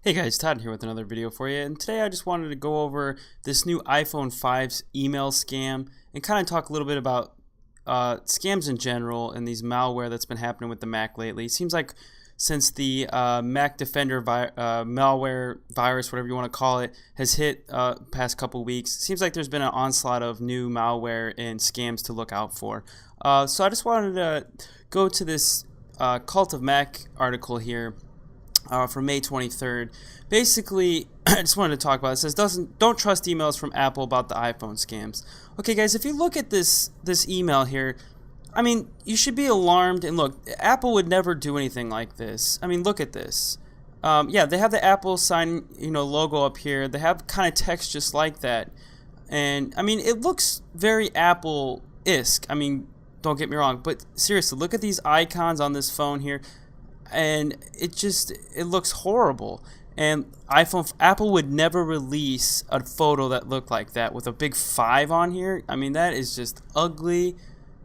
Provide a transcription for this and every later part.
Hey guys, Todd here with another video for you, and today I just wanted to go over this new iPhone 5's email scam and kind of talk a little bit about scams in general and these malware that's been happening with the Mac lately. It seems like since the Mac Defender malware virus, whatever you want to call it, has hit past couple weeks, it seems like there's been an onslaught of new malware and scams to look out for. So I just wanted to go to this Cult of Mac article here. From May 23rd. Basically, I just wanted to talk about it. It says, don't trust emails from Apple about the iPhone scams. Okay, guys, if you look at this email here, I mean, you should be alarmed. And look, Apple would never do anything like this. I mean, look at this. Yeah, they have the Apple sign, logo up here. They have kind of text just like that. And, I mean, it looks very Apple-esque. I mean, don't get me wrong. But seriously, look at these icons on this phone here. And it looks horrible. And Apple would never release a photo that looked like that with a big 5 on here. I mean, that is just ugly.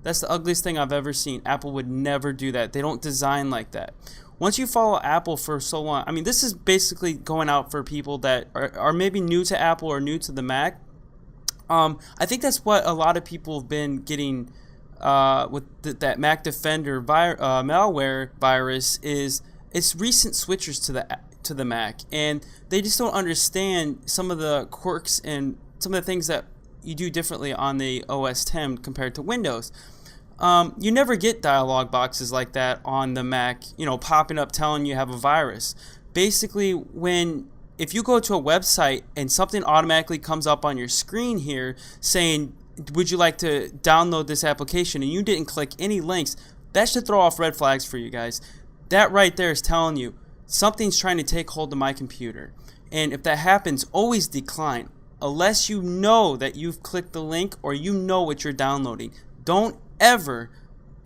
That's the ugliest thing I've ever seen. Apple would never do that. They don't design like that. Once you follow Apple for so long, I mean, this is basically going out for people that are maybe new to Apple or new to the Mac. I think that's what a lot of people have been getting with that Mac Defender malware virus is it's recent switchers to the Mac, and they just don't understand some of the quirks and some of the things that you do differently on the OS X compared to Windows. You never get dialog boxes like that on the Mac, popping up telling you have a virus. Basically, if you go to a website and something automatically comes up on your screen here saying, would you like to download this application, and you didn't click any links, that should throw off red flags for you guys. That right there is telling you something's trying to take hold of my computer. And if that happens, always decline unless you know that you've clicked the link or you know what you're downloading. Don't ever,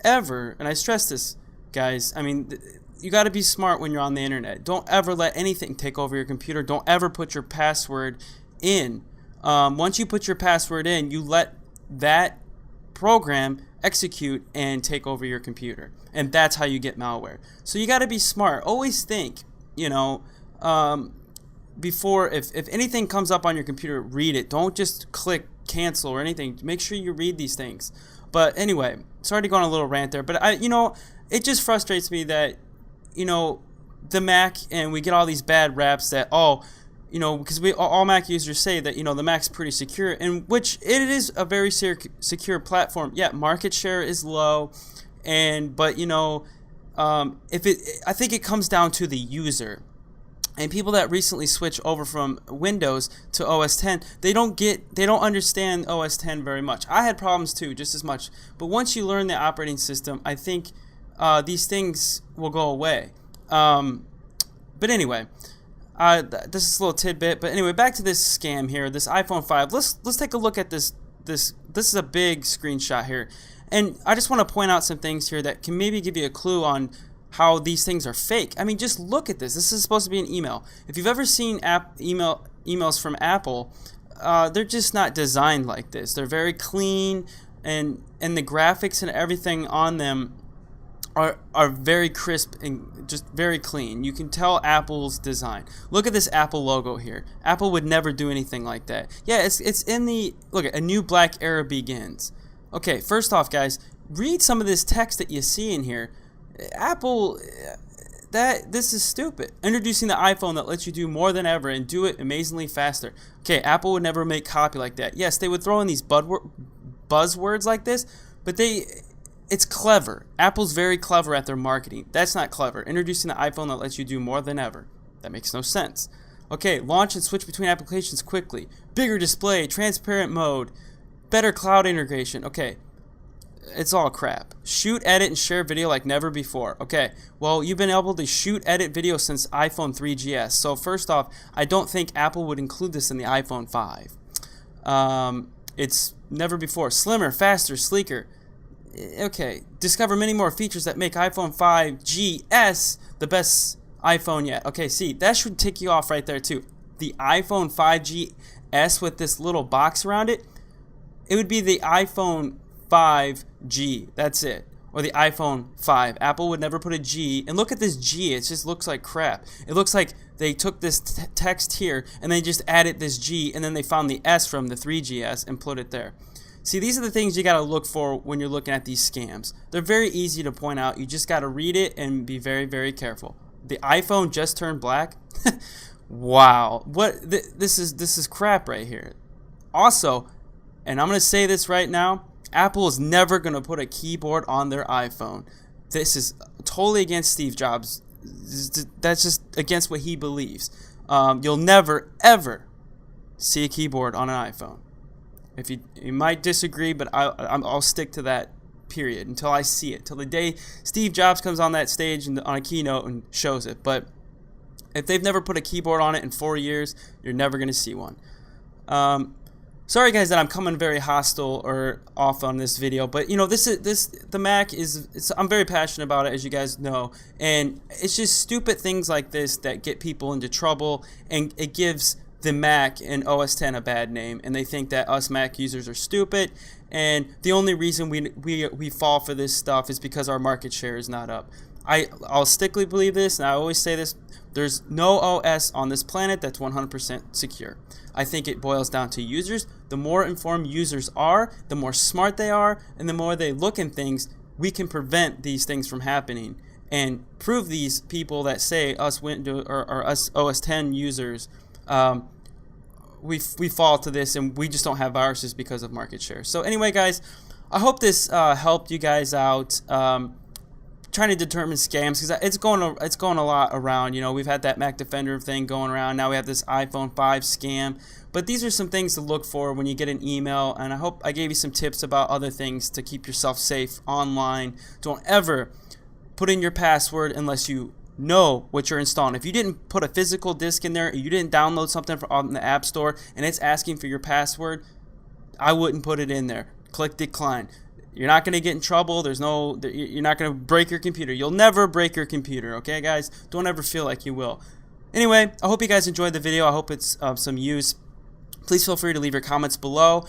and I stress this, guys, I mean, you got to be smart when you're on the internet. Don't ever let anything take over your computer. Don't ever put your password in. Once you put your password in, you let that program execute and take over your computer, and that's how you get malware. So you got to be smart. Always think, before if anything comes up on your computer, read it. Don't just click cancel or anything. Make sure you read these things. But anyway, sorry to go on a little rant there, but it just frustrates me that the Mac, and we get all these bad raps that because all Mac users say that the Mac's pretty secure, and which it is a very secure platform. Yeah, market share is low, but I think it comes down to the user, and people that recently switch over from Windows to OS X, they don't understand OS X very much. I had problems too, just as much. But once you learn the operating system, I think these things will go away. But anyway. This is a little tidbit, but anyway, back to this scam here, this iPhone 5. Let's take a look at this. This is a big screenshot here, and I just want to point out some things here that can maybe give you a clue on how these things are fake. I mean, just look at this. This is supposed to be an email. If you've ever seen emails from Apple, they're just not designed like this. They're very clean, and the graphics and everything on them are very crisp and just very clean. You can tell Apple's design. Look at this Apple logo here. Apple would never do anything like that. Yeah, it's in the look at a new black era begins. Okay, first off, guys, read some of this text that you see in here. Apple, this is stupid. Introducing the iPhone that lets you do more than ever and do it amazingly faster. Okay, Apple would never make copy like that. Yes, they would throw in these buzzwords like this, but it's clever. Apple's very clever at their marketing. That's not clever. Introducing the iPhone that lets you do more than ever. That makes no sense. Okay, launch and switch between applications quickly. Bigger display, transparent mode, better cloud integration. Okay, it's all crap. Shoot, edit, and share video like never before. Okay, well, you've been able to shoot, edit video since iPhone 3GS. So first off, I don't think Apple would include this in the iPhone 5. It's never before. Slimmer, faster, sleeker. Okay, discover many more features that make iPhone 5GS the best iPhone yet. Okay, see, that should tick you off right there too. The iPhone 5GS with this little box around it, it would be the iPhone 5G. That's it. or the iPhone 5. Apple would never put a G. And look at this G. It just looks like crap. It looks like they took this text here and they just added this G, and then they found the S from the 3GS and put it there. See, these are the things you got to look for when you're looking at these scams. They're very easy to point out. You just got to read it and be very, very careful. The iPhone just turned black. Wow. This is crap right here. Also, and I'm going to say this right now, Apple is never going to put a keyboard on their iPhone. This is totally against Steve Jobs. That's just against what he believes. You'll never, ever see a keyboard on an iPhone. If you might disagree, but I'll stick to that, period, until I see it, till the day Steve Jobs comes on that stage and on a keynote and shows it. But if they've never put a keyboard on it in 4 years, you're never going to see one. Sorry guys that I'm coming very hostile or off on this video, but you know, the Mac I'm very passionate about it, as you guys know, and it's just stupid things like this that get people into trouble, and it gives the Mac and OS X a bad name, and they think that us Mac users are stupid, and the only reason we fall for this stuff is because our market share is not up. I'll strictly believe this, and I always say this: there's no OS on this planet that's 100% secure. I think it boils down to users. The more informed users are, the more smart they are, and the more they look in things, we can prevent these things from happening and prove these people that say us Windows or us OS X users, we fall to this, and we just don't have viruses because of market share. So anyway, guys, I hope this helped you guys out. Trying to determine scams, because it's going a lot around. You know, we've had that Mac Defender thing going around. Now we have this iPhone 5 scam. But these are some things to look for when you get an email, and I hope I gave you some tips about other things to keep yourself safe online. Don't ever put in your password unless you know what you're installing. If you didn't put a physical disk in there, or you didn't download something from the App Store and it's asking for your password, I wouldn't put it in there. Click decline. You're not going to get in trouble. You're not going to break your computer. You'll never break your computer, okay, guys? Don't ever feel like you will. Anyway, I hope you guys enjoyed the video. I hope it's some use. Please feel free to leave your comments below.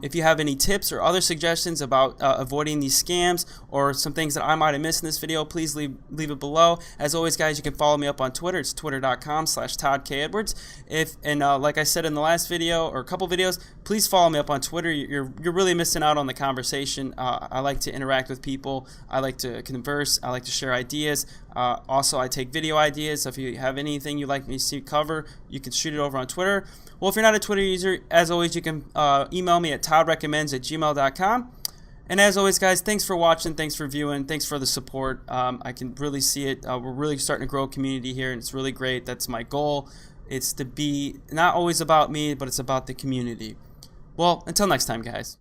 If you have any tips or other suggestions about avoiding these scams, or some things that I might have missed in this video, please leave it below. As always, guys, you can follow me up on Twitter. It's twitter.com/ToddKEdwards. Like I said in the last video or a couple videos, please follow me up on Twitter. You're really missing out on the conversation. I like to interact with people. I like to converse. I like to share ideas. Also, I take video ideas. So if you have anything you'd like me to see cover, you can shoot it over on Twitter. Well, if you're not a Twitter user, as always, you can email me at toddrecommends@gmail.com. And as always, guys, thanks for watching, thanks for viewing, thanks for the support. I can really see it. We're really starting to grow a community here, and it's really great. That's my goal. It's to be not always about me, but it's about the community. Well, until next time, guys.